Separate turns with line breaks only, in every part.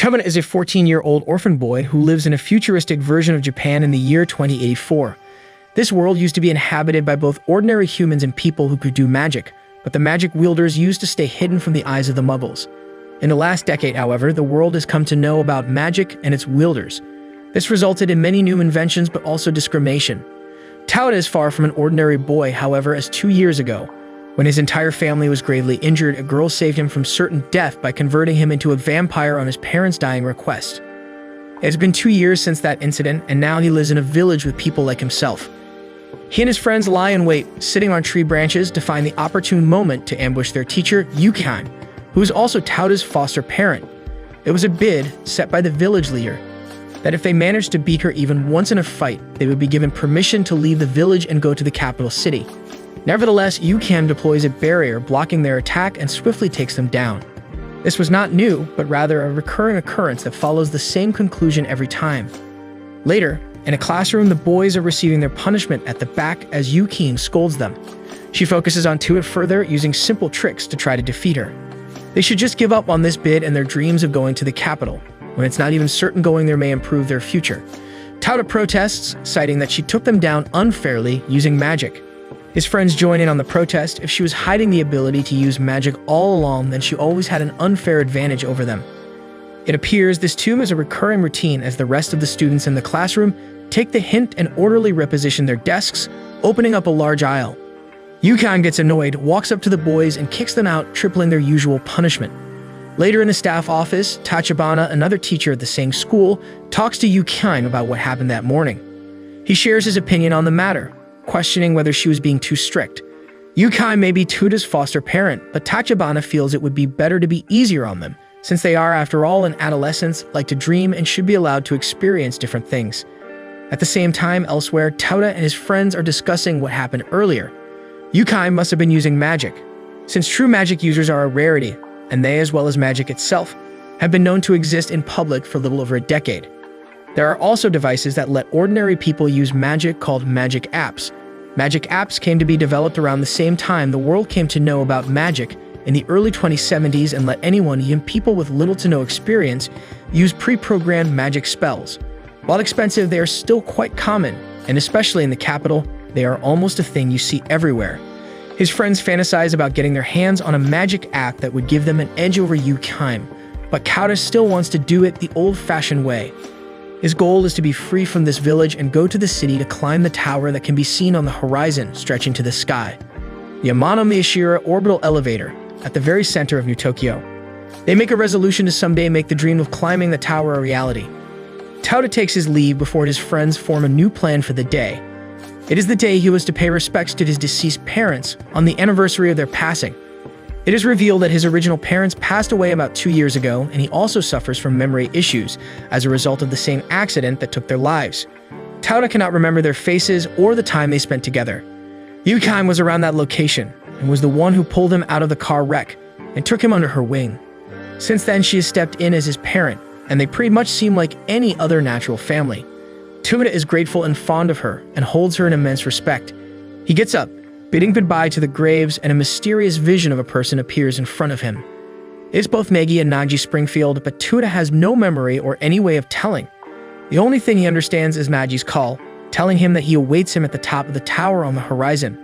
Tachabana is a 14-year-old orphan boy who lives in a futuristic version of Japan in the year 2084. This world used to be inhabited by both ordinary humans and people who could do magic, but the magic wielders used to stay hidden from the eyes of the muggles. In the last decade, however, the world has come to know about magic and its wielders. This resulted in many new inventions but also discrimination. Tauda is far from an ordinary boy, however, as 2 years ago, when his entire family was gravely injured, a girl saved him from certain death by converting him into a vampire on his parents' dying request. It has been 2 years since that incident, and now he lives in a village with people like himself. He and his friends lie in wait, sitting on tree branches to find the opportune moment to ambush their teacher, Yukan, who is also Tauda's foster parent. It was a bid set by the village leader that if they managed to beat her even once in a fight, they would be given permission to leave the village and go to the capital city. Nevertheless, Yukan deploys a barrier blocking their attack and swiftly takes them down. This was not new, but rather a recurring occurrence that follows the same conclusion every time. Later, in a classroom, the boys are receiving their punishment at the back as Yukin scolds them. She focuses on Tuit further, using simple tricks to try to defeat her. They should just give up on this bid and their dreams of going to the capital. When it's not even certain going there may improve their future. Tauda protests, citing that she took them down unfairly using magic. His friends join in on the protest. If she was hiding the ability to use magic all along, then she always had an unfair advantage over them. It appears this too is a recurring routine as the rest of the students in the classroom take the hint and orderly reposition their desks, opening up a large aisle. Yukan gets annoyed, walks up to the boys and kicks them out, tripling their usual punishment. Later in the staff office, Tachabana, another teacher at the same school, talks to Yukan about what happened that morning. He shares his opinion on the matter, questioning whether she was being too strict. Yukai may be Tuda's foster parent, but Tachabana feels it would be better to be easier on them, since they are, after all, in adolescence, like to dream and should be allowed to experience different things. At the same time, elsewhere, Tauda and his friends are discussing what happened earlier. Yukai must have been using magic, since true magic users are a rarity, and they, as well as magic itself, have been known to exist in public for a little over a decade. There are also devices that let ordinary people use magic called magic apps. Magic apps came to be developed around the same time the world came to know about magic in the early 2070s and let anyone, even people with little to no experience, use pre-programmed magic spells. While expensive, they are still quite common, and especially in the capital, they are almost a thing you see everywhere. His friends fantasize about getting their hands on a magic app that would give them an edge over Yukan, but Kauta still wants to do it the old-fashioned way. His goal is to be free from this village and go to the city to climb the tower that can be seen on the horizon stretching to the sky. The Amano Miyashira orbital elevator, at the very center of New Tokyo. They make a resolution to someday make the dream of climbing the tower a reality. Tauda takes his leave before his friends form a new plan for the day. It is the day he was to pay respects to his deceased parents on the anniversary of their passing. It is revealed that his original parents passed away about 2 years ago, and he also suffers from memory issues as a result of the same accident that took their lives. Tauda cannot remember their faces or the time they spent together. Yukan was around that location and was the one who pulled him out of the car wreck and took him under her wing. Since then, she has stepped in as his parent, and they pretty much seem like any other natural family. Tauda is grateful and fond of her and holds her in immense respect. He gets up, bidding goodbye to the graves, and a mysterious vision of a person appears in front of him. It's both Maggie and Naji Springfield, but Tauda has no memory or any way of telling. The only thing he understands is Naji's call, telling him that he awaits him at the top of the tower on the horizon.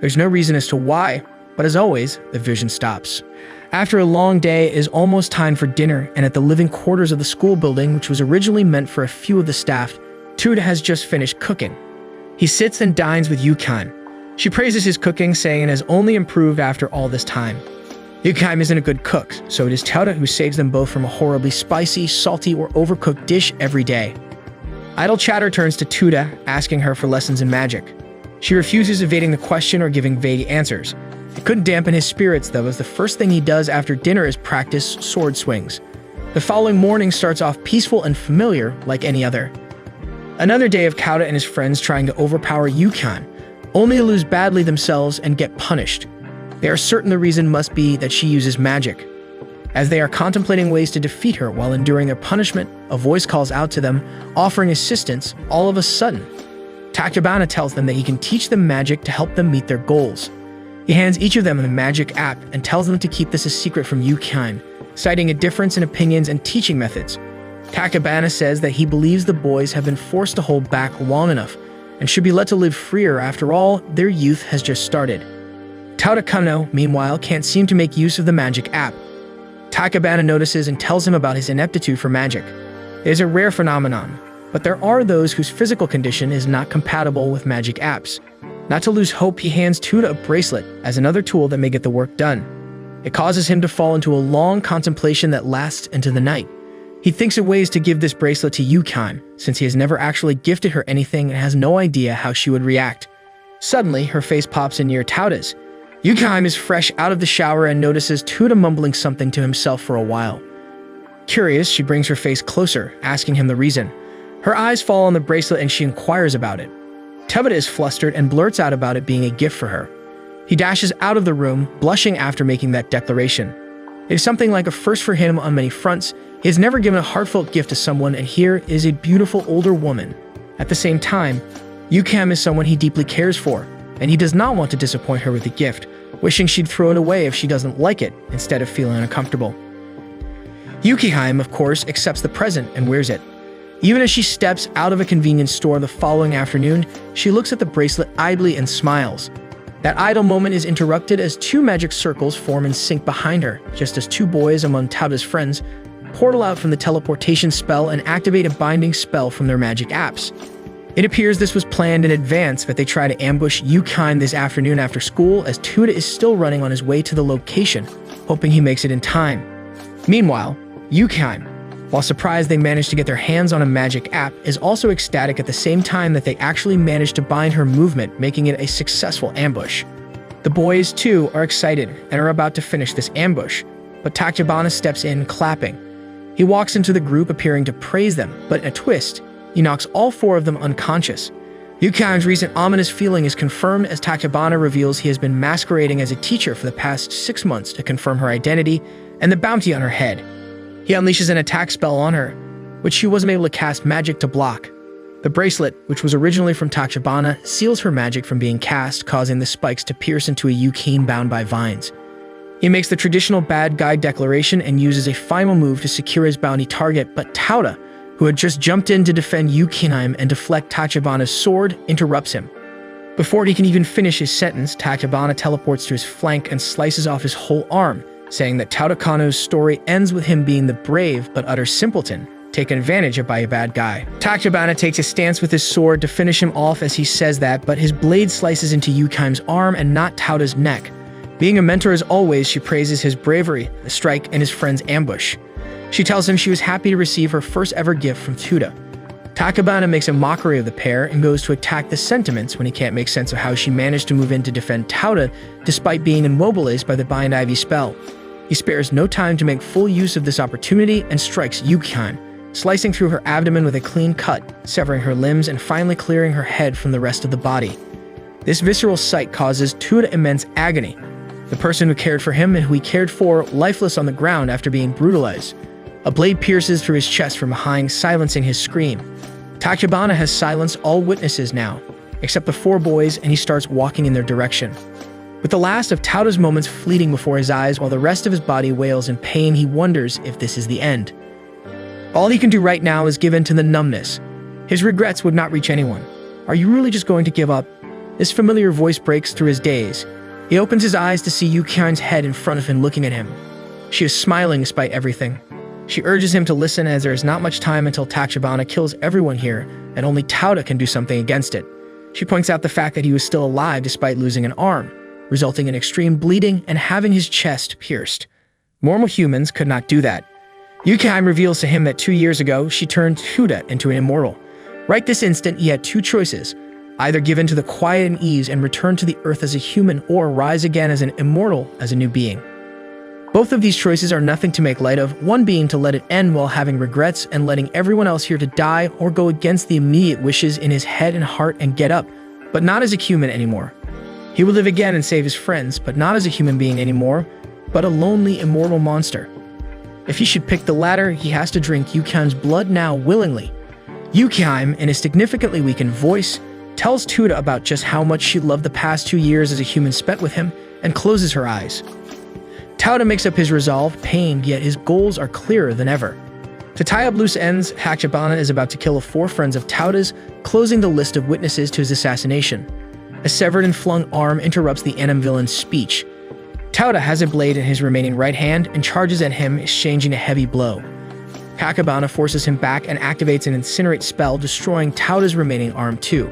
There's no reason as to why, but as always, the vision stops. After a long day, it is almost time for dinner, and at the living quarters of the school building, which was originally meant for a few of the staff, Tauda has just finished cooking. He sits and dines with Yukan. She praises his cooking, saying it has only improved after all this time. Yukan isn't a good cook, so it is Tauda who saves them both from a horribly spicy, salty, or overcooked dish every day. Idle chatter turns to Tauda, asking her for lessons in magic. She refuses, evading the question or giving vague answers. It couldn't dampen his spirits, though, as the first thing he does after dinner is practice sword swings. The following morning starts off peaceful and familiar like any other. Another day of Kauta and his friends trying to overpower Yukan, only to lose badly themselves and get punished. They are certain the reason must be that she uses magic. As they are contemplating ways to defeat her while enduring their punishment, a voice calls out to them, offering assistance. All of a sudden, Tachabana tells them that he can teach them magic to help them meet their goals. He hands each of them a magic app and tells them to keep this a secret from Yukan, citing a difference in opinions and teaching methods. Tachibana says that he believes the boys have been forced to hold back long enough and should be let to live freer. After all, their youth has just started. Tautakano, meanwhile, can't seem to make use of the magic app. Tachibana notices and tells him about his ineptitude for magic. It is a rare phenomenon, but there are those whose physical condition is not compatible with magic apps. Not to lose hope, he hands Tuda a bracelet as another tool that may get the work done. It causes him to fall into a long contemplation that lasts into the night. He thinks of ways to give this bracelet to Yukime, since he has never actually gifted her anything and has no idea how she would react. Suddenly, her face pops in near Tauda's. Yukime is fresh out of the shower and notices Tuda mumbling something to himself for a while. Curious, she brings her face closer, asking him the reason. Her eyes fall on the bracelet and she inquires about it. Tauda is flustered and blurts out about it being a gift for her. He dashes out of the room, blushing after making that declaration. It is something like a first for him on many fronts. He has never given a heartfelt gift to someone, and here is a beautiful older woman. At the same time, Yukime is someone he deeply cares for, and he does not want to disappoint her with the gift, wishing she'd throw it away if she doesn't like it, instead of feeling uncomfortable. Yukime, of course, accepts the present and wears it. Even as she steps out of a convenience store the following afternoon, she looks at the bracelet idly and smiles. That idle moment is interrupted as two magic circles form in sync behind her, just as two boys among Tauda's friends portal out from the teleportation spell and activate a binding spell from their magic apps. It appears this was planned in advance, that they try to ambush Yukime this afternoon after school, as Tuda is still running on his way to the location, hoping he makes it in time. Meanwhile, Yukime, while surprised they managed to get their hands on a magic app, is also ecstatic at the same time that they actually managed to bind her movement, making it a successful ambush. The boys, too, are excited and are about to finish this ambush, but Tachibana steps in, clapping. He walks into the group, appearing to praise them, but in a twist, he knocks all four of them unconscious. Yukime's recent ominous feeling is confirmed as Tachibana reveals he has been masquerading as a teacher for the past 6 months to confirm her identity and the bounty on her head. He unleashes an attack spell on her, which she wasn't able to cast magic to block. The bracelet, which was originally from Tachibana, seals her magic from being cast, causing the spikes to pierce into a Yukime bound by vines. He makes the traditional bad guy declaration and uses a final move to secure his bounty target, but Tauda, who had just jumped in to defend Yukime and deflect Tachibana's sword, interrupts him. Before he can even finish his sentence, Tachibana teleports to his flank and slices off his whole arm, saying that Tautakano's story ends with him being the brave but utter simpleton, taken advantage of by a bad guy. Tachibana takes a stance with his sword to finish him off as he says that, but his blade slices into Yukime's arm and not Tauda's neck. Being a mentor as always, she praises his bravery, the strike, and his friend's ambush. She tells him she was happy to receive her first ever gift from Tuda. Tachibana makes a mockery of the pair and goes to attack the sentiments when he can't make sense of how she managed to move in to defend Tauda despite being immobilized by the Bind Ivy spell. He spares no time to make full use of this opportunity and strikes Yukime, slicing through her abdomen with a clean cut, severing her limbs and finally clearing her head from the rest of the body. This visceral sight causes Tuda immense agony. The person who cared for him and who he cared for, lifeless on the ground after being brutalized. A blade pierces through his chest from behind, silencing his scream. Tachibana has silenced all witnesses now, except the four boys, and he starts walking in their direction. With the last of Tauda's moments fleeting before his eyes while the rest of his body wails in pain, he wonders if this is the end. All he can do right now is give in to the numbness. His regrets would not reach anyone. Are you really just going to give up? This familiar voice breaks through his daze. He opens his eyes to see Yukime's head in front of him looking at him. She is smiling despite everything. She urges him to listen as there is not much time until Tachibana kills everyone here, and only Tauda can do something against it. She points out the fact that he was still alive despite losing an arm, resulting in extreme bleeding and having his chest pierced. Normal humans could not do that. Yukime reveals to him that 2 years ago, she turned Tuda into an immortal. Right this instant, he had two choices: either give in to the quiet and ease and return to the earth as a human, or rise again as an immortal, as a new being. Both of these choices are nothing to make light of, one being to let it end while having regrets and letting everyone else here to die, or go against the immediate wishes in his head and heart and get up, but not as a human anymore. He would live again and save his friends, but not as a human being anymore, but a lonely, immortal monster. If he should pick the latter, he has to drink Yukime's blood now willingly. Yukime, in a significantly weakened voice, tells Tuda about just how much she loved the past 2 years as a human spent with him, and closes her eyes. Tauda makes up his resolve, pained, yet his goals are clearer than ever. To tie up loose ends, Tachibana is about to kill the 4 friends of Tauda's, closing the list of witnesses to his assassination. A severed and flung arm interrupts the anime villain's speech. Tauda has a blade in his remaining right hand and charges at him, exchanging a heavy blow. Tachibana forces him back and activates an incinerate spell, destroying Tauda's remaining arm too.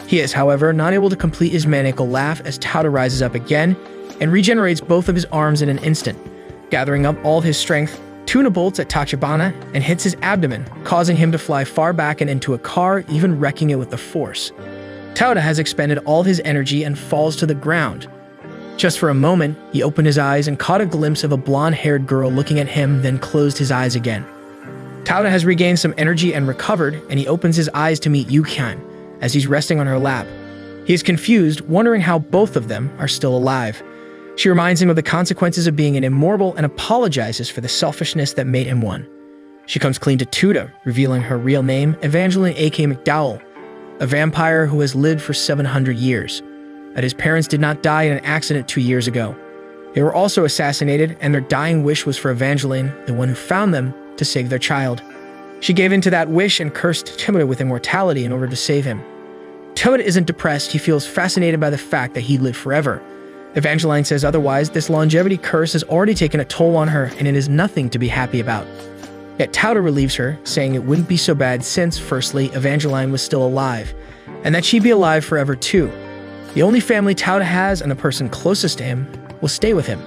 He is, however, not able to complete his maniacal laugh as Tauda rises up again and regenerates both of his arms in an instant. Gathering up all his strength, Tuna bolts at Tachibana and hits his abdomen, causing him to fly far back and into a car, even wrecking it with the force. Tauda has expended all his energy and falls to the ground. Just for a moment, he opened his eyes and caught a glimpse of a blonde-haired girl looking at him, then closed his eyes again. Tauda has regained some energy and recovered, and he opens his eyes to meet Yukian as he's resting on her lap. He is confused, wondering how both of them are still alive. She reminds him of the consequences of being an immortal and apologizes for the selfishness that made him one. She comes clean to Tuda, revealing her real name, Evangeline A.K. McDowell, a vampire who has lived for 700 years. That his parents did not die in an accident 2 years ago. They were also assassinated, and their dying wish was for Evangeline, the one who found them, to save their child. She gave in to that wish and cursed Timoda with immortality in order to save him. Timoda isn't depressed, he feels fascinated by the fact that he'd live forever. Evangeline says otherwise, this longevity curse has already taken a toll on her and it is nothing to be happy about. Yet Tauda relieves her, saying it wouldn't be so bad since, firstly, Evangeline was still alive, and that she'd be alive forever too. The only family Tauda has and the person closest to him will stay with him.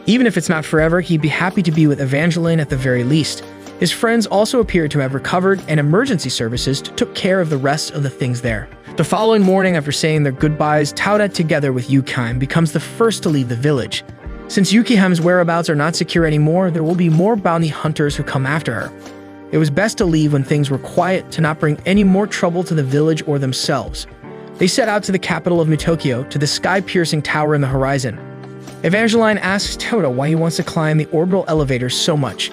Even if it's not forever, he'd be happy to be with Evangeline at the very least. His friends also appeared to have recovered, and emergency services took care of the rest of the things there. The following morning, after saying their goodbyes, Tauda, together with Yukiheim, becomes the first to leave the village. Since Yukiheim's whereabouts are not secure anymore, there will be more bounty hunters who come after her. It was best to leave when things were quiet to not bring any more trouble to the village or themselves. They set out to the capital of Mutokyo, to the sky-piercing tower in the horizon. Evangeline asks Tauda why he wants to climb the orbital elevator so much.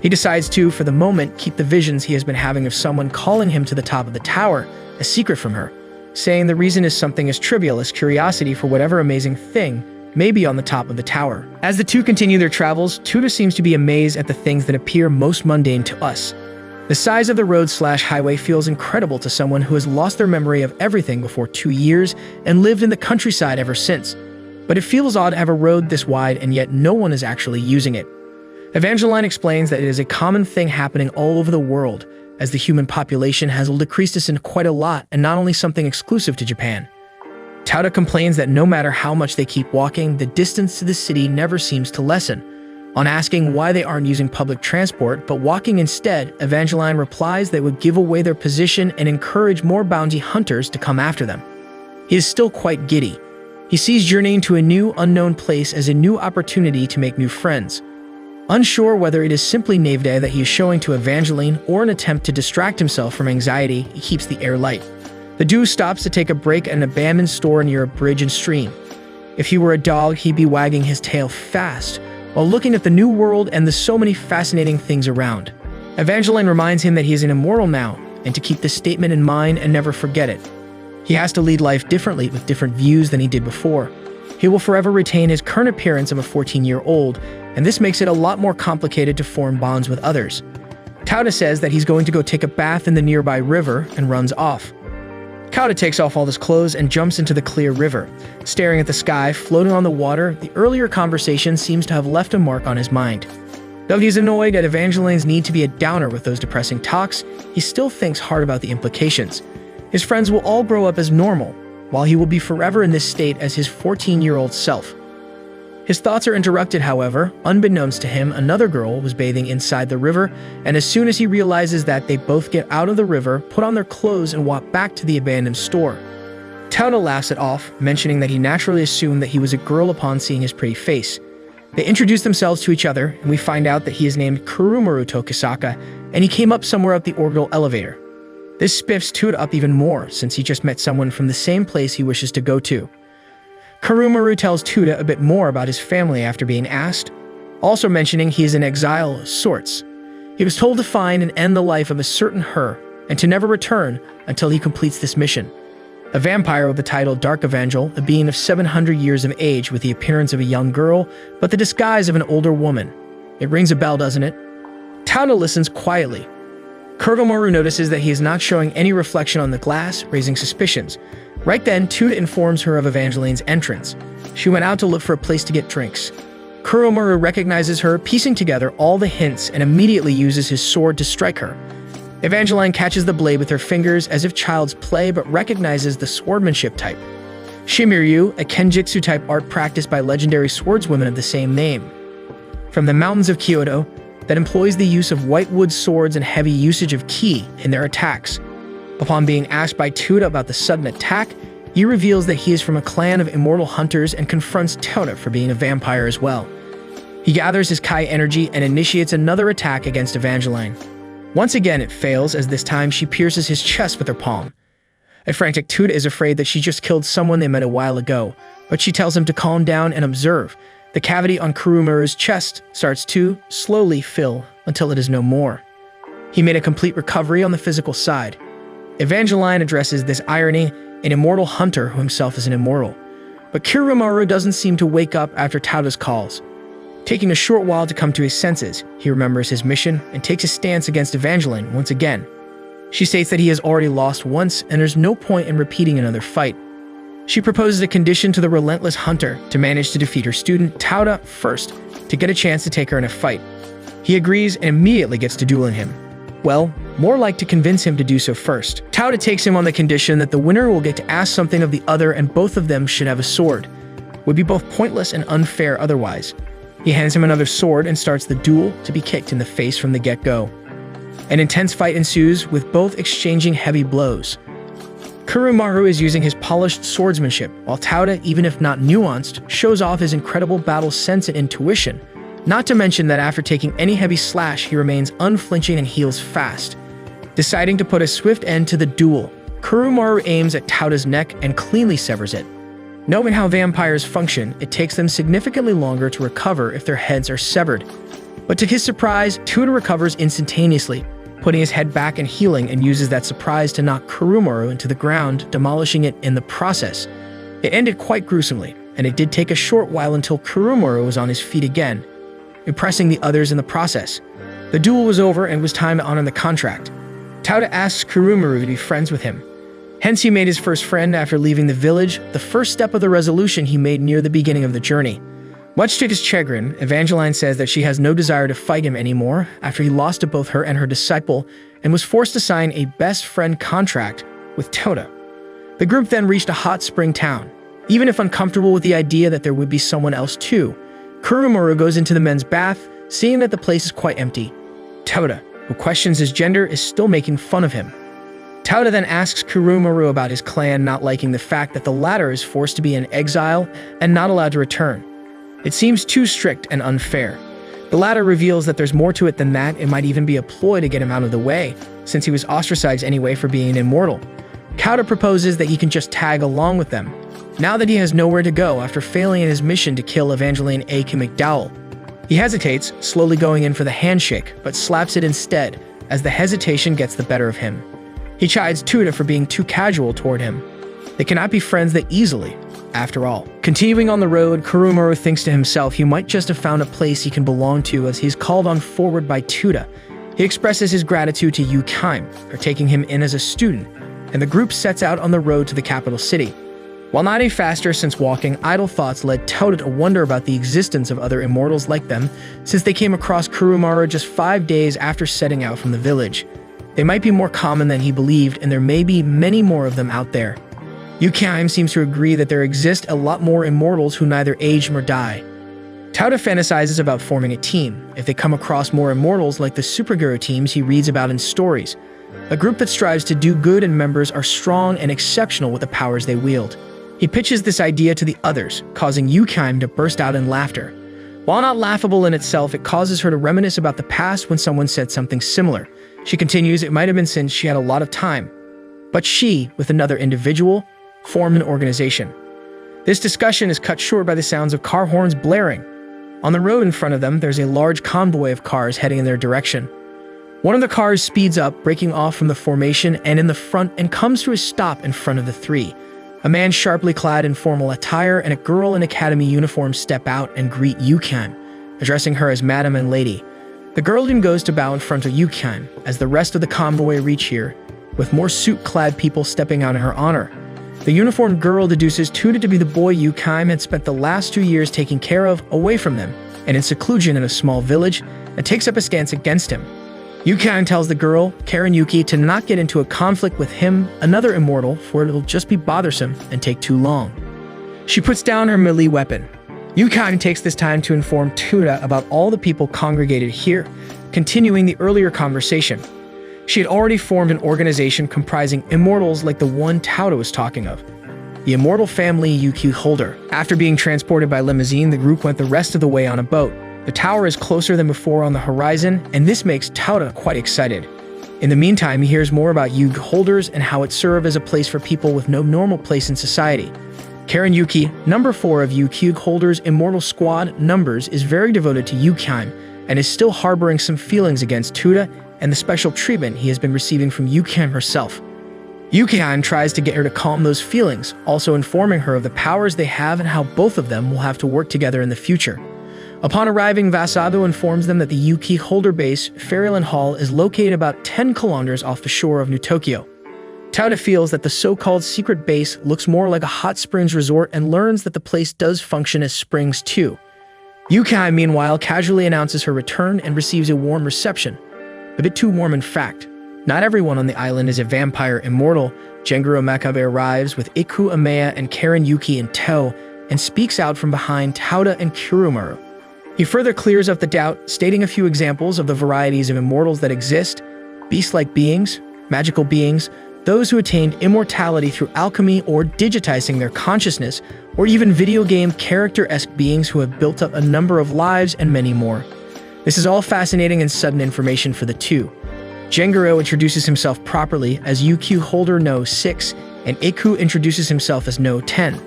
He decides to, for the moment, keep the visions he has been having of someone calling him to the top of the tower a secret from her, saying the reason is something as trivial as curiosity for whatever amazing thing may be on the top of the tower. As the two continue their travels, Tauda seems to be amazed at the things that appear most mundane to us. The size of the road/highway feels incredible to someone who has lost their memory of everything before 2 years and lived in the countryside ever since. But it feels odd to have a road this wide and yet no one is actually using it. Evangeline explains that it is a common thing happening all over the world, as the human population has decreased us in quite a lot and not only something exclusive to Japan. Tauda complains that no matter how much they keep walking, the distance to the city never seems to lessen. On asking why they aren't using public transport but walking instead, Evangeline replies they would give away their position and encourage more bounty hunters to come after them. He is still quite giddy. He sees journeying to a new, unknown place as a new opportunity to make new friends. Unsure whether it is simply naivete that he is showing to Evangeline or an attempt to distract himself from anxiety, he keeps the air light. The dude stops to take a break at an abandoned store near a bridge and stream. If he were a dog, he'd be wagging his tail fast, while looking at the new world and the so many fascinating things around. Evangeline reminds him that he is an immortal now, and to keep this statement in mind and never forget it. He has to lead life differently with different views than he did before. He will forever retain his current appearance of a 14-year-old, and this makes it a lot more complicated to form bonds with others. Tauda says that he's going to go take a bath in the nearby river and runs off. Tauda takes off all his clothes and jumps into the clear river. Staring at the sky, floating on the water, the earlier conversation seems to have left a mark on his mind. Though he's annoyed at Evangeline's need to be a downer with those depressing talks, he still thinks hard about the implications. His friends will all grow up as normal, while he will be forever in this state as his 14-year-old self. His thoughts are interrupted, however. Unbeknownst to him, another girl was bathing inside the river, and as soon as he realizes that, they both get out of the river, put on their clothes, and walk back to the abandoned store. Tauda laughs it off, mentioning that he naturally assumed that he was a girl upon seeing his pretty face. They introduce themselves to each other, and we find out that he is named Kurumaru Tokisaka, and he came up somewhere up the orbital elevator. This spiffs Tauda up even more, since he just met someone from the same place he wishes to go to. Kurumaru tells Tauda a bit more about his family after being asked, also mentioning he is in exile of sorts. He was told to find and end the life of a certain her, and to never return until he completes this mission. A vampire with the title Dark Evangel, a being of 700 years of age with the appearance of a young girl, but the disguise of an older woman. It rings a bell, doesn't it? Tauta listens quietly. Kuromaru notices that he is not showing any reflection on the glass, raising suspicions. Right then, Tauta informs her of Evangeline's entrance. She went out to look for a place to get drinks. Kuromaru recognizes her, piecing together all the hints, and immediately uses his sword to strike her. Evangeline catches the blade with her fingers as if child's play, but recognizes the swordsmanship type. Shimiryu, a kenjutsu-type art practiced by legendary swordswomen of the same name. From the mountains of Kyoto, that employs the use of white wood swords and heavy usage of ki in their attacks. Upon being asked by Tauta about the sudden attack, he reveals that he is from a clan of immortal hunters and confronts Tauta for being a vampire as well. He gathers his Kai energy and initiates another attack against Evangeline. Once again, it fails, as this time she pierces his chest with her palm. A frantic Tauta is afraid that she just killed someone they met a while ago, but she tells him to calm down and observe. The cavity on Kuromaru's chest starts to slowly fill until it is no more. He made a complete recovery on the physical side. Evangeline addresses this irony, an immortal hunter who himself is an immortal. But Kuromaru doesn't seem to wake up after Tauta's calls. Taking a short while to come to his senses, he remembers his mission and takes a stance against Evangeline once again. She states that he has already lost once and there's no point in repeating another fight. She proposes a condition to the relentless hunter to manage to defeat her student, Tauta, first, to get a chance to take her in a fight. He agrees and immediately gets to dueling him. Well, more like to convince him to do so first. Tauta takes him on the condition that the winner will get to ask something of the other and both of them should have a sword. Would be both pointless and unfair otherwise. He hands him another sword and starts the duel to be kicked in the face from the get-go. An intense fight ensues, with both exchanging heavy blows. Kuromaru is using his polished swordsmanship, while Tauta, even if not nuanced, shows off his incredible battle sense and intuition. Not to mention that after taking any heavy slash, he remains unflinching and heals fast. Deciding to put a swift end to the duel, Kuromaru aims at Tauta's neck and cleanly severs it. Knowing how vampires function, it takes them significantly longer to recover if their heads are severed. But to his surprise, Tauta recovers instantaneously, putting his head back and healing, and uses that surprise to knock Kuromaru into the ground, demolishing it in the process. It ended quite gruesomely, and it did take a short while until Kuromaru was on his feet again, impressing the others in the process. The duel was over and it was time to honor the contract. Tauta asks Kuromaru to be friends with him. Hence he made his first friend after leaving the village, the first step of the resolution he made near the beginning of the journey. Much to his chagrin, Evangeline says that she has no desire to fight him anymore after he lost to both her and her disciple and was forced to sign a best friend contract with Tauta. The group then reached a hot spring town. Even if uncomfortable with the idea that there would be someone else too, Kuromaru goes into the men's bath, seeing that the place is quite empty. Tauta, who questions his gender, is still making fun of him. Tauta then asks Kuromaru about his clan not liking the fact that the latter is forced to be in exile and not allowed to return. It seems too strict and unfair. The latter reveals that there's more to it than that. It might even be a ploy to get him out of the way, since he was ostracized anyway for being immortal. Tauta proposes that he can just tag along with them, now that he has nowhere to go after failing in his mission to kill Evangeline A.K. McDowell. He hesitates, slowly going in for the handshake, but slaps it instead, as the hesitation gets the better of him. He chides Tauta for being too casual toward him. They cannot be friends that easily, after all. Continuing on the road, Kuromaru thinks to himself he might just have found a place he can belong to as he's called on forward by Tauta. He expresses his gratitude to Yu Kaim for taking him in as a student, and the group sets out on the road to the capital city. While not any faster since walking, idle thoughts led Tauta to wonder about the existence of other immortals like them, since they came across Kuromaru just 5 days after setting out from the village. They might be more common than he believed, and there may be many more of them out there. Yu Kaim seems to agree that there exist a lot more immortals who neither age nor die. Tauta fantasizes about forming a team, if they come across more immortals like the superhero teams he reads about in stories. A group that strives to do good and members are strong and exceptional with the powers they wield. He pitches this idea to the others, causing Yu Kaim to burst out in laughter. While not laughable in itself, it causes her to reminisce about the past when someone said something similar. She continues it might have been since she had a lot of time. But she, with another individual, formed an organization. This discussion is cut short by the sounds of car horns blaring. On the road in front of them, there's a large convoy of cars heading in their direction. One of the cars speeds up, breaking off from the formation and in the front, and comes to a stop in front of the three. A man sharply clad in formal attire and a girl in academy uniform step out and greet Yukime, addressing her as Madam and Lady. The girl then goes to bow in front of Yukime as the rest of the convoy reach here, with more suit-clad people stepping out in her honor. The uniformed girl deduces Tuda to be the boy Yukime had spent the last 2 years taking care of, away from them, and in seclusion in a small village, and takes up a stance against him. Yukime tells the girl, Karen Yuki, to not get into a conflict with him, another immortal, for it'll just be bothersome and take too long. She puts down her melee weapon. Yukime takes this time to inform Tuda about all the people congregated here, continuing the earlier conversation. She had already formed an organization comprising immortals like the one Tauda was talking of, the Immortal Family Yuki Holder. After being transported by limousine, the group went the rest of the way on a boat. The tower is closer than before on the horizon, and this makes Tauda quite excited. In the meantime, he hears more about Yugi Holders and how it served as a place for people with no normal place in society. Karen Yuki, number 4 of Yugi Holders' Immortal Squad numbers, is very devoted to Yukime and is still harboring some feelings against Tuda and the special treatment he has been receiving from Yukime herself. Yukime tries to get her to calm those feelings, also informing her of the powers they have and how both of them will have to work together in the future. Upon arriving, Vasado informs them that the Yuki Holder base, Fairyland Hall, is located about 10 kilometers off the shore of New Tokyo. Tauda feels that the so-called secret base looks more like a hot springs resort and learns that the place does function as springs too. Yukime, meanwhile, casually announces her return and receives a warm reception. A bit too warm, in fact. Not everyone on the island is a vampire immortal. Gengaro Makabe arrives with Iku Amaya and Karen Yuki in tow and speaks out from behind Tauda and Kurumaru. He further clears up the doubt, stating a few examples of the varieties of immortals that exist: beast-like beings, magical beings, those who attained immortality through alchemy or digitizing their consciousness, or even video game character-esque beings who have built up a number of lives, and many more. This is all fascinating and sudden information for the two. Gengaro introduces himself properly as Yuki Holder No. 6, and Iku introduces himself as No. 10.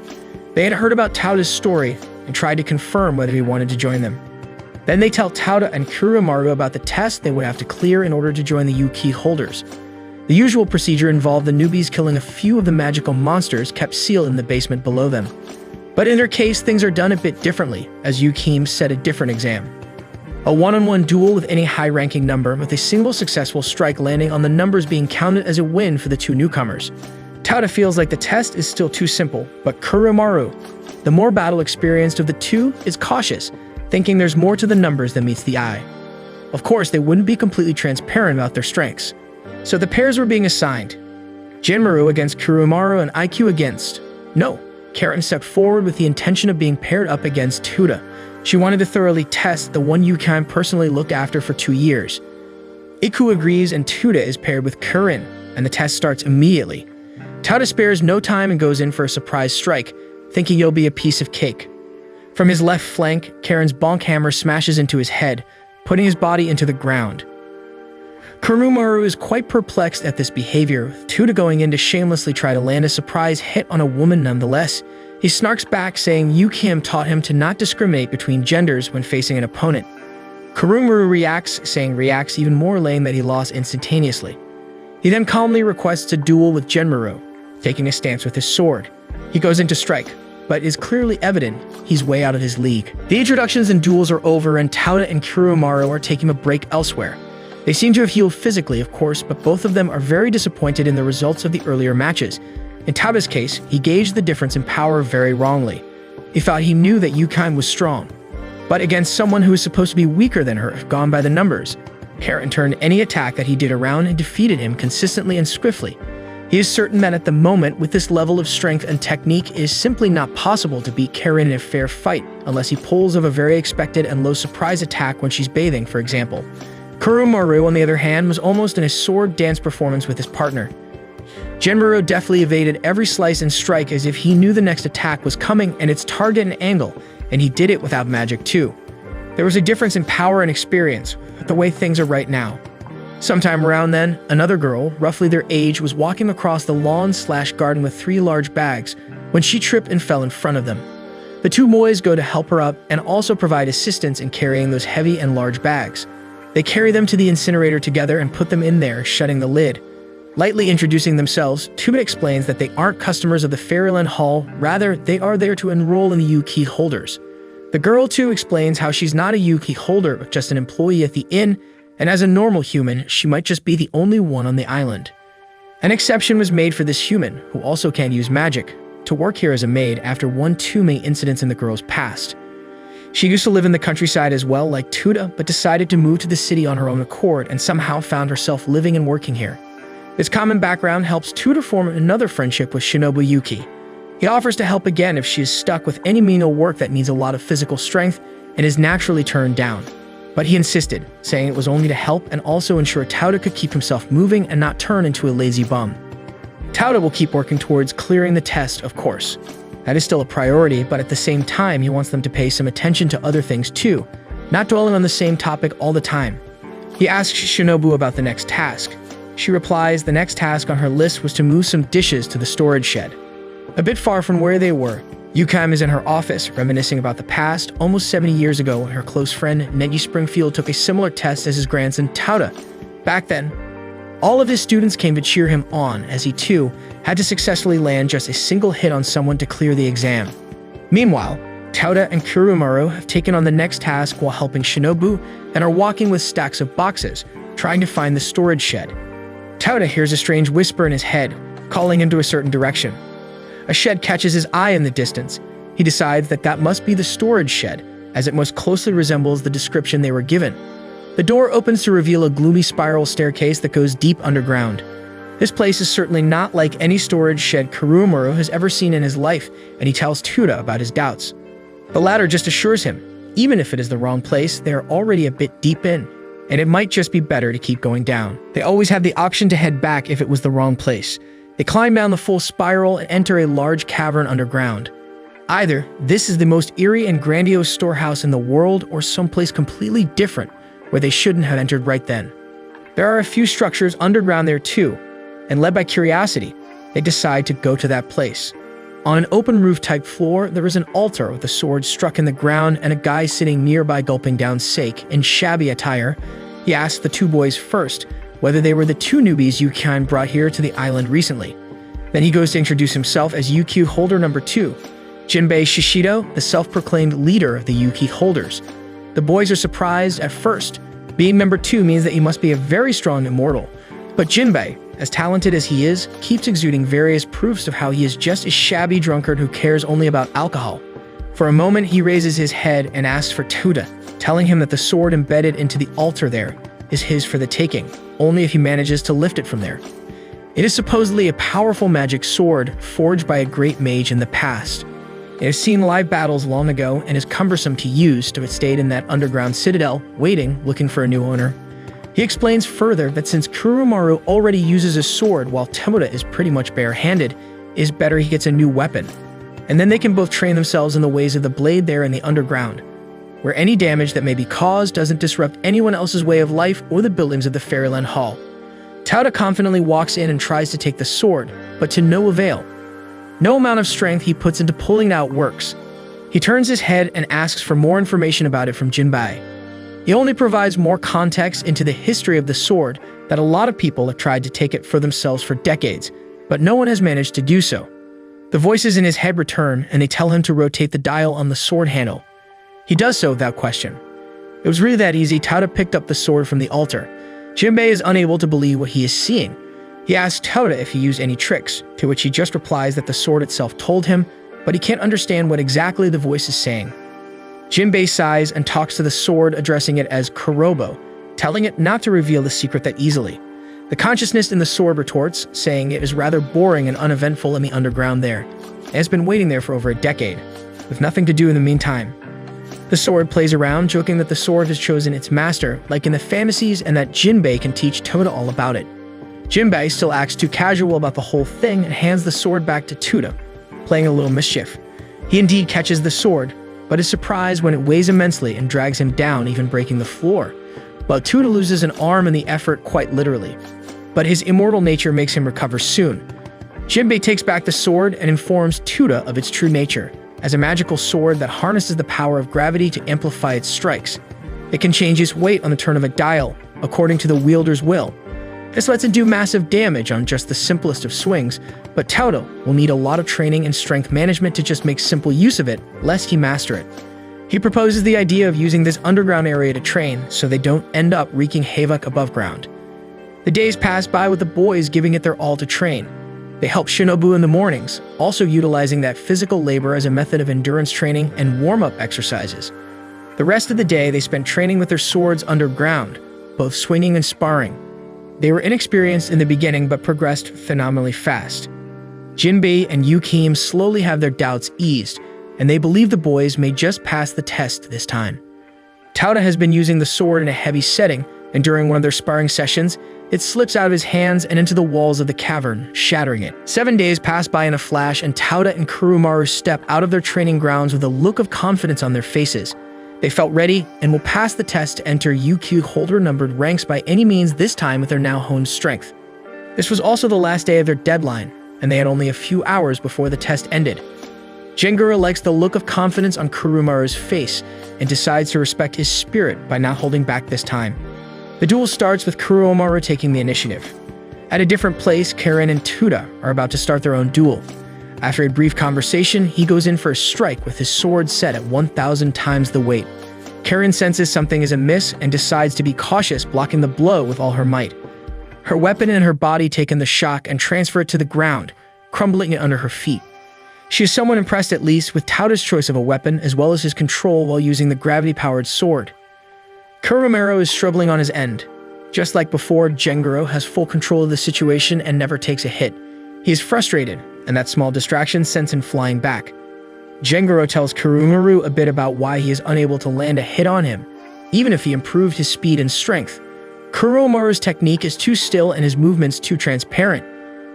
They had heard about Tauda's story and tried to confirm whether he wanted to join them. Then they tell Tauda and Kurumaru about the test they would have to clear in order to join the Yuki Holders. The usual procedure involved the newbies killing a few of the magical monsters kept sealed in the basement below them. But in their case, things are done a bit differently, as Yukime set a different exam. A one-on-one duel with any high-ranking number, with a single successful strike landing on the numbers being counted as a win for the two newcomers. Tauda feels like the test is still too simple, but Kurumaru, the more battle-experienced of the two, is cautious, thinking there's more to the numbers than meets the eye. Of course, they wouldn't be completely transparent about their strengths. So the pairs were being assigned. Jinmaru against Kurumaru and IQ against. No, Karen stepped forward with the intention of being paired up against Tuda. She wanted to thoroughly test the one Yukime personally looked after for 2 years. Iku agrees and Tuda is paired with Kurin, and the test starts immediately. Tauda spares no time and goes in for a surprise strike, thinking it'll be a piece of cake. From his left flank, Karen's bonk hammer smashes into his head, putting his body into the ground. Kurumaru is quite perplexed at this behavior, with Tuda going in to shamelessly try to land a surprise hit on a woman nonetheless. He snarks back, saying Yukime taught him to not discriminate between genders when facing an opponent. Kurumaru reacts, saying reacts even more lame that he lost instantaneously. He then calmly requests a duel with Genmaru, taking a stance with his sword. He goes in to strike, but it is clearly evident he's way out of his league. The introductions and duels are over, and Tauda and Kurumaru are taking a break elsewhere. They seem to have healed physically, of course, but both of them are very disappointed in the results of the earlier matches. In Tauda's case, he gauged the difference in power very wrongly. He thought he knew that Yukime was strong, but against someone who was supposed to be weaker than her, if gone by the numbers. Karen turned any attack that he did around and defeated him consistently and swiftly. He is certain that at the moment, with this level of strength and technique, it is simply not possible to beat Karen in a fair fight, unless he pulls of a very expected and low surprise attack when she's bathing, for example. Kurumaru, on the other hand, was almost in a sword dance performance with his partner. Genmaru deftly evaded every slice and strike as if he knew the next attack was coming and its target and angle, and he did it without magic too. There was a difference in power and experience, with the way things are right now. Sometime around then, another girl, roughly their age, was walking across the lawn/garden with 3 large bags when she tripped and fell in front of them. The 2 boys go to help her up and also provide assistance in carrying those heavy and large bags. They carry them to the incinerator together and put them in there, shutting the lid. Lightly introducing themselves, Tuba explains that they aren't customers of the Fairyland Hall, rather, they are there to enroll in the Yuki holders. The girl, too, explains how she's not a Yuki holder, but just an employee at the inn, and as a normal human, she might just be the only one on the island. An exception was made for this human, who also can't use magic, to work here as a maid after one too many incidents in the girl's past. She used to live in the countryside as well, like Tuda, but decided to move to the city on her own accord and somehow found herself living and working here. This common background helps Tuda form another friendship with Shinobu Yuki. He offers to help again if she is stuck with any menial work that needs a lot of physical strength and is naturally turned down. But he insisted, saying it was only to help and also ensure Tauda could keep himself moving and not turn into a lazy bum. Tauda will keep working towards clearing the test, of course. That is still a priority, but at the same time, he wants them to pay some attention to other things too, not dwelling on the same topic all the time. He asks Shinobu about the next task. She replies the next task on her list was to move some dishes to the storage shed. A bit far from where they were, Yukam is in her office, reminiscing about the past, almost 70 years ago when her close friend Neji Springfield took a similar test as his grandson Tauda. Back then, all of his students came to cheer him on, as he too had to successfully land just a single hit on someone to clear the exam. Meanwhile, Tauda and Kurumaru have taken on the next task while helping Shinobu and are walking with stacks of boxes, trying to find the storage shed. Tauda hears a strange whisper in his head, calling him to a certain direction. A shed catches his eye in the distance. He decides that that must be the storage shed, as it most closely resembles the description they were given. The door opens to reveal a gloomy spiral staircase that goes deep underground. This place is certainly not like any storage shed Kurumaru has ever seen in his life, and he tells Tuda about his doubts. The latter just assures him, even if it is the wrong place, they are already a bit deep in, and it might just be better to keep going down. They always have the option to head back if it was the wrong place. They climb down the full spiral and enter a large cavern underground. Either this is the most eerie and grandiose storehouse in the world, or someplace completely different where they shouldn't have entered right then. There are a few structures underground there too, and led by curiosity, they decide to go to that place. On an open roof-type floor, there is an altar with a sword struck in the ground and a guy sitting nearby gulping down sake in shabby attire. He asks the two boys first whether they were the two newbies Yuki brought here to the island recently. Then he goes to introduce himself as Yuki holder number 2, Jinbei Shishido, the self-proclaimed leader of the Yuki holders. The boys are surprised at first. Being number 2 means that he must be a very strong immortal. But Jinbei, as talented as he is, keeps exuding various proofs of how he is just a shabby drunkard who cares only about alcohol. For a moment, he raises his head and asks for Tuda, telling him that the sword embedded into the altar there is his for the taking, only if he manages to lift it from there. It is supposedly a powerful magic sword forged by a great mage in the past. It has seen live battles long ago and is cumbersome to use, so it stayed in that underground citadel, waiting, looking for a new owner. He explains further that since Kurumaru already uses a sword while Temuda is pretty much bare-handed, it is better he gets a new weapon. And then they can both train themselves in the ways of the blade there in the underground, where any damage that may be caused doesn't disrupt anyone else's way of life or the buildings of the Fairyland Hall. Tauda confidently walks in and tries to take the sword, but to no avail. No amount of strength he puts into pulling it out works. He turns his head and asks for more information about it from Jinbei. He only provides more context into the history of the sword, that a lot of people have tried to take it for themselves for decades, but no one has managed to do so. The voices in his head return, and they tell him to rotate the dial on the sword handle. He does so without question. It was really that easy. Tauda picked up the sword from the altar. Jinbei is unable to believe what he is seeing. He asks Tauda if he used any tricks, to which he just replies that the sword itself told him, but he can't understand what exactly the voice is saying. Jinbei sighs and talks to the sword, addressing it as Kurobo, telling it not to reveal the secret that easily. The consciousness in the sword retorts, saying it is rather boring and uneventful in the underground there. It has been waiting there for over a decade, with nothing to do in the meantime. The sword plays around, joking that the sword has chosen its master, like in the fantasies, and that Jinbei can teach Tauda all about it. Jinbei still acts too casual about the whole thing and hands the sword back to Tauda, playing a little mischief. He indeed catches the sword, but is surprised when it weighs immensely and drags him down, even breaking the floor. But Tauda loses an arm in the effort, quite literally. But his immortal nature makes him recover soon. Jinbei takes back the sword and informs Tauda of its true nature, as a magical sword that harnesses the power of gravity to amplify its strikes. It can change its weight on the turn of a dial, according to the wielder's will. This lets it do massive damage on just the simplest of swings, but Tauta will need a lot of training and strength management to just make simple use of it, lest he master it. He proposes the idea of using this underground area to train, so they don't end up wreaking havoc above ground. The days pass by with the boys giving it their all to train. They help Shinobu in the mornings, also utilizing that physical labor as a method of endurance training and warm-up exercises. The rest of the day they spent training with their swords underground, both swinging and sparring. They were inexperienced in the beginning but progressed phenomenally fast. Jinbei and Yukim slowly have their doubts eased, and they believe the boys may just pass the test this time. Tauta has been using the sword in a heavy setting, and during one of their sparring sessions, it slips out of his hands and into the walls of the cavern, shattering it. 7 days pass by in a flash, and Tauta and Kurumaru step out of their training grounds with a look of confidence on their faces. They felt ready and will pass the test to enter UQ holder-numbered ranks by any means, this time with their now honed strength. This was also the last day of their deadline, and they had only a few hours before the test ended. Jenguru likes the look of confidence on Kurumaru's face and decides to respect his spirit by not holding back this time. The duel starts with Kurumaru taking the initiative. At a different place, Karen and Tuda are about to start their own duel. After a brief conversation, he goes in for a strike with his sword set at 1,000 times the weight. Karen senses something is amiss and decides to be cautious, blocking the blow with all her might. Her weapon and her body take in the shock and transfer it to the ground, crumbling it under her feet. She is somewhat impressed, at least, with Tauta's choice of a weapon as well as his control while using the gravity-powered sword. Kurumaru is struggling on his end. Just like before, Jenguru has full control of the situation and never takes a hit. He is frustrated, and that small distraction sends him flying back. Jenguru tells Kurumaru a bit about why he is unable to land a hit on him, even if he improved his speed and strength. Kurumaru's technique is too still and his movements too transparent.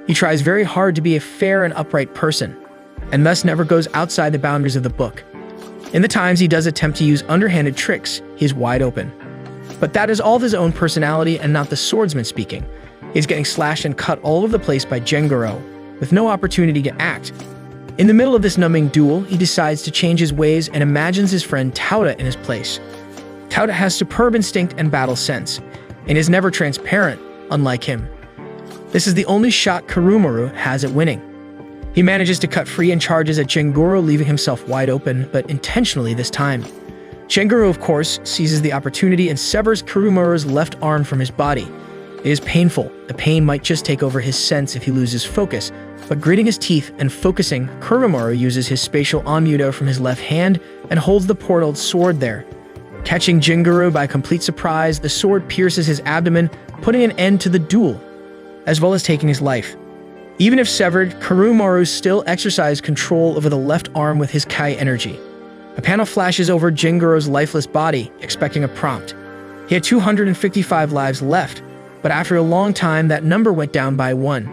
He tries very hard to be a fair and upright person, and thus never goes outside the boundaries of the book. In the times he does attempt to use underhanded tricks, he is wide open. But that is all of his own personality and not the swordsman speaking. He is getting slashed and cut all over the place by Jenguru, with no opportunity to act. In the middle of this numbing duel, he decides to change his ways and imagines his friend Tauta in his place. Tauta has superb instinct and battle sense, and is never transparent, unlike him. This is the only shot Kurumaru has at winning. He manages to cut free and charges at Jenguru, leaving himself wide open, but intentionally this time. Jenguru, of course, seizes the opportunity and severs Kurumaru's left arm from his body. It is painful. The pain might just take over his sense if he loses focus, but gritting his teeth and focusing, Kurumaru uses his spatial Onmuto from his left hand and holds the portaled sword there. Catching Jenguru by complete surprise, the sword pierces his abdomen, putting an end to the duel, as well as taking his life. Even if severed, Kurumaru still exercised control over the left arm with his Kai energy. A panel flashes over Jenguru's lifeless body, expecting a prompt. He had 255 lives left, but after a long time, that number went down by 1.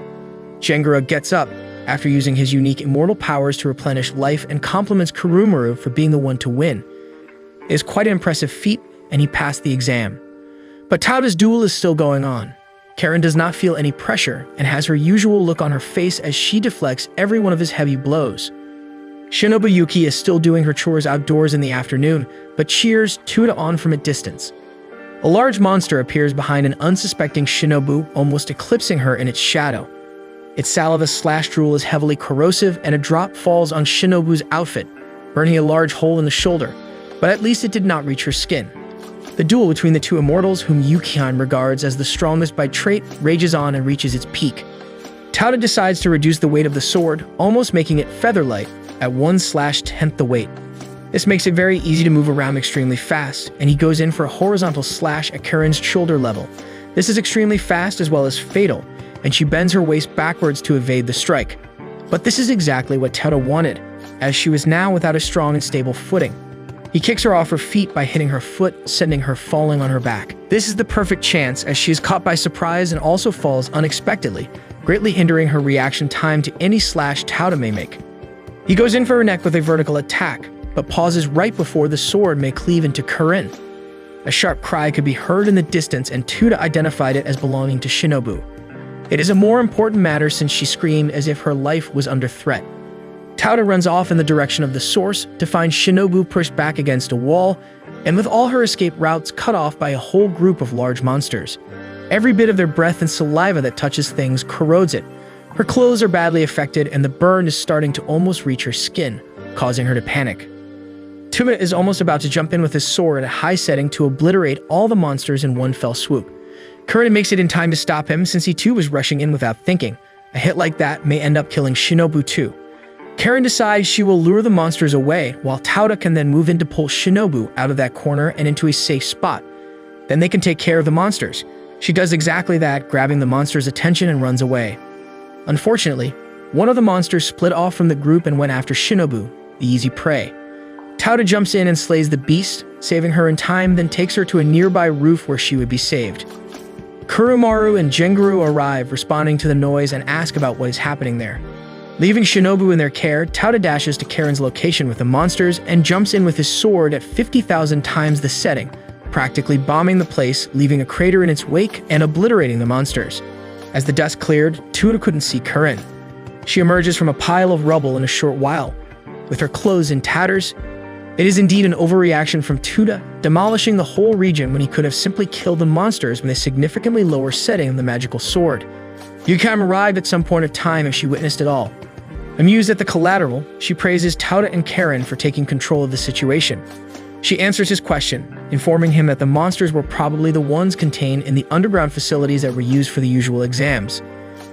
Jenguru gets up, after using his unique immortal powers to replenish life, and compliments Kurumaru for being the one to win. It is quite an impressive feat, and he passed the exam. But Tauta's duel is still going on. Karen does not feel any pressure, and has her usual look on her face as she deflects every one of his heavy blows. Shinobu Yuki is still doing her chores outdoors in the afternoon, but cheers Tauta on from a distance. A large monster appears behind an unsuspecting Shinobu, almost eclipsing her in its shadow. Its saliva-slashed drool is heavily corrosive, and a drop falls on Shinobu's outfit, burning a large hole in the shoulder, but at least it did not reach her skin. The duel between the two immortals, whom Yukihan regards as the strongest by trait, rages on and reaches its peak. Tauta decides to reduce the weight of the sword, almost making it feather-light, at 1/10th the weight. This makes it very easy to move around extremely fast, and he goes in for a horizontal slash at Karen's shoulder level. This is extremely fast as well as fatal, and she bends her waist backwards to evade the strike. But this is exactly what Tauta wanted, as she was now without a strong and stable footing. He kicks her off her feet by hitting her foot, sending her falling on her back. This is the perfect chance, as she is caught by surprise and also falls unexpectedly, greatly hindering her reaction time to any slash Tauta may make. He goes in for her neck with a vertical attack, but pauses right before the sword may cleave into Karen. A sharp cry could be heard in the distance, and Tauta identified it as belonging to Shinobu. It is a more important matter since she screamed as if her life was under threat. Tauta runs off in the direction of the source to find Shinobu pushed back against a wall, and with all her escape routes cut off by a whole group of large monsters. Every bit of their breath and saliva that touches things corrodes it. Her clothes are badly affected, and the burn is starting to almost reach her skin, causing her to panic. Tuba is almost about to jump in with his sword at a high setting to obliterate all the monsters in one fell swoop. Curran makes it in time to stop him since he too was rushing in without thinking. A hit like that may end up killing Shinobu too. Karen decides she will lure the monsters away, while Tauta can then move in to pull Shinobu out of that corner and into a safe spot. Then they can take care of the monsters. She does exactly that, grabbing the monster's attention and runs away. Unfortunately, one of the monsters split off from the group and went after Shinobu, the easy prey. Tauta jumps in and slays the beast, saving her in time, then takes her to a nearby roof where she would be saved. Kurumaru and Jenguru arrive, responding to the noise, and ask about what is happening there. Leaving Shinobu in their care, Tauta dashes to Karen's location with the monsters and jumps in with his sword at 50,000 times the setting, practically bombing the place, leaving a crater in its wake and obliterating the monsters. As the dust cleared, Tauta couldn't see Karen. She emerges from a pile of rubble in a short while, with her clothes in tatters. It is indeed an overreaction from Tauta, demolishing the whole region when he could have simply killed the monsters with a significantly lower setting of the magical sword. Yukam arrived at some point of time if she witnessed it all. Amused at the collateral, she praises Tauta and Karen for taking control of the situation. She answers his question, informing him that the monsters were probably the ones contained in the underground facilities that were used for the usual exams.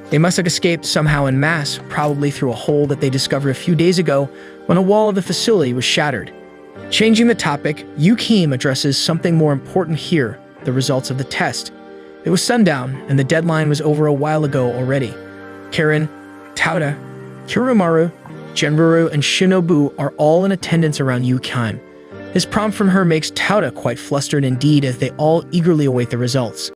They must have escaped somehow en masse, probably through a hole that they discovered a few days ago when a wall of the facility was shattered. Changing the topic, Yukim addresses something more important here, the results of the test. It was sundown, and the deadline was over a while ago already. Karen, Tauta, Kurumaru, Genruru, and Shinobu are all in attendance around Yukim. This prompt from her makes Tauta quite flustered indeed, as they all eagerly await the results.